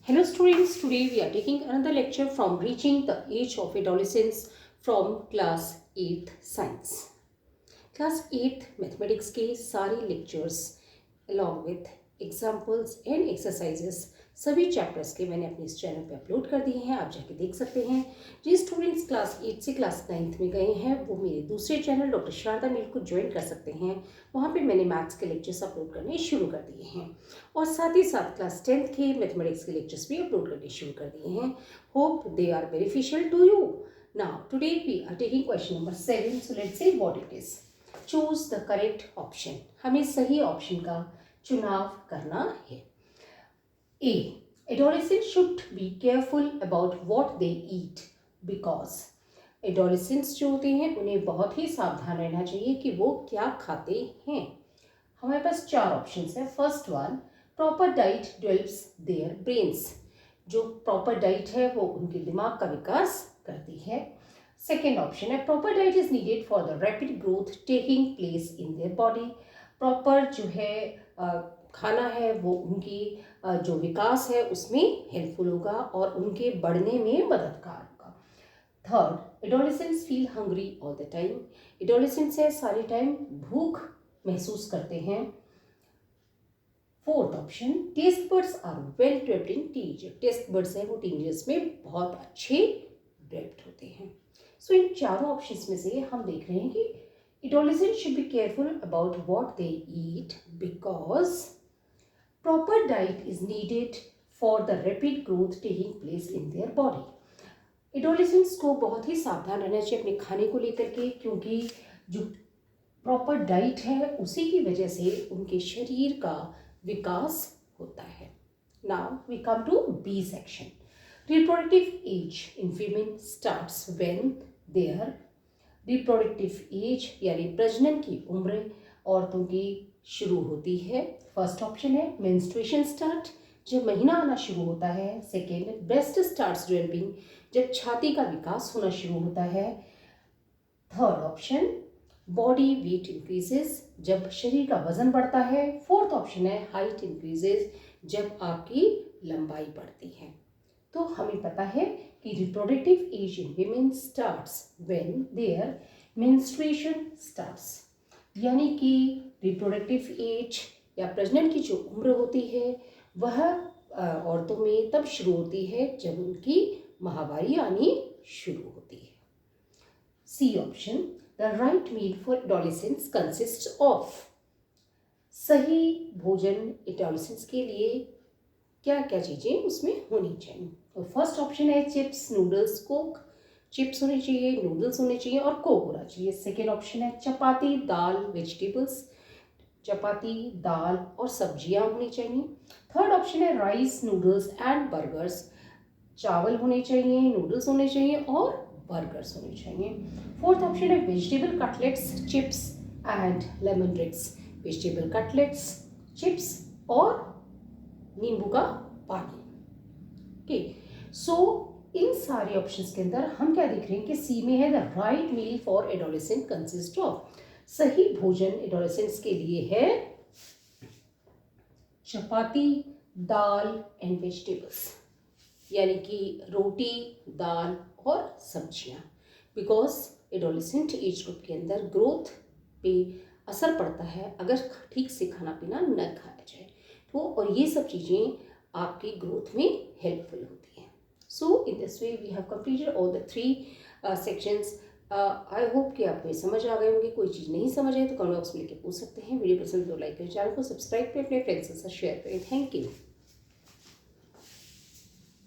Hello students, today we are taking another lecture from Reaching the Age of Adolescence from class 8th Science. Class 8th Mathematics के सारे lectures along with examples and exercises सभी chapters के मैंने अपने इस channel पे upload कर दिए हैं, आप जाके देख सकते हैं। जिन स्टूडेंट्स क्लास 8 से क्लास 9th में गए हैं वो मेरे दूसरे चैनल डॉक्टर शारदा मिल को ज्वाइन कर सकते हैं। वहाँ पे मैंने मैथ्स के लेक्चर्स अपलोड करने शुरू कर दिए हैं और साथ ही साथ क्लास 10th के मैथमेटिक्स के लेक्चर्स भी अपलोड करने शुरू कर दिए हैं। Hope they are beneficial to you. Now today we are taking question number 7, so let's see what it is. Choose the correct option, हमें सही ऑप्शन का चुनाव करना है। A. Adolescents should be careful about what they eat because adolescents जो होते हैं उन्हें बहुत ही सावधान रहना चाहिए कि वो क्या खाते हैं। हमारे पास 4 ऑप्शंस हैं। First one, proper diet develops their brains, जो प्रॉपर डाइट है वो उनके दिमाग का विकास करती है। सेकेंड ऑप्शन है, proper diet is needed for the rapid growth taking place in their body, proper जो है खाना है वो उनकी जो विकास है उसमें हेल्पफुल होगा और उनके बढ़ने में मददगार होगा। Third, adolescents feel hungry all the time, adolescents है सारे टाइम भूख महसूस करते हैं। Fourth option, taste buds are well developed in teenager, taste buds है वो टीनेजर्स में बहुत अच्छे डेवलप्ड होते हैं। सो इन चारों ऑप्शंस में से हम देख रहे हैं कि adolescents should be careful about what they eat because proper diet is needed for the rapid growth taking place in their body. Adolescents को बहुत ही सावधान रहना चाहिए अपने खाने को लेकर के, क्योंकि जो प्रॉपर डाइट है उसी की वजह से उनके शरीर का विकास होता है। Now we come to B section. Reproductive age in women starts when their reproductive age यानी प्रजनन की उम्र औरतों की शुरू होती है। फर्स्ट ऑप्शन है मेंस्ट्रुएशन स्टार्ट, जब महीना आना शुरू होता है। सेकेंड, ब्रेस्ट स्टार्ट्स डेवलपिंग, जब छाती का विकास होना शुरू होता है। Third option, body weight increases, जब शरीर का वजन बढ़ता है। फोर्थ ऑप्शन है हाइट इंक्रीजेस, जब आपकी लंबाई बढ़ती है। तो हमें पता है कि reproductive age in women starts when their menstruation starts, यानी कि रिप्रोडक्टिव एज या प्रजनन की जो उम्र होती है वह औरतों में तब शुरू होती है जब उनकी माहवारी आनी शुरू होती है। C option, the right meal for adolescents consist of, सही भोजन एडोलेसेंट्स के लिए क्या क्या चीज़ें उसमें होनी चाहिए। तो फर्स्ट ऑप्शन है चिप्स, नूडल्स, कोक, चिप्स होने चाहिए, नूडल्स होने चाहिए और कोक होना चाहिए। सेकेंड ऑप्शन है चपाती, दाल, वेजिटेबल्स, चपाती, दाल और सब्जियां होनी चाहिए। थर्ड ऑप्शन है राइस, नूडल्स एंड बर्गर्स, चावल होने चाहिए, नूडल्स होने चाहिए और बर्गर्स होने चाहिए। फोर्थ ऑप्शन है vegetable cutlets, chips and lemon drinks, vegetable cutlets, chips और नींबू का पानी। ओके, सो इन सारे ऑप्शंस के अंदर हम क्या देख रहे हैं कि सी में है the right meal for adolescent consist of, सही भोजन एडोलेसेंट्स के लिए है चपाती, दाल एंड वेजिटेबल्स, यानी कि रोटी, दाल और सब्जियां, बिकॉज एडोलेसेंट एज ग्रुप के अंदर ग्रोथ पे असर पड़ता है अगर ठीक से खाना पीना न खाया जाए तो, और ये सब चीज़ें आपकी ग्रोथ में हेल्पफुल होती हैं। So in this way we have completed all the 3 sections. I hope कि आपको ये समझ आ गए होंगे। कोई चीज़ नहीं समझ आए तो कमेंट बॉक्स में लिख के पूछ सकते हैं। वीडियो पसंद तो लाइक करें, चैनल को सब्सक्राइब करें, अपने फ्रेंड्स के साथ शेयर करें। Thank you.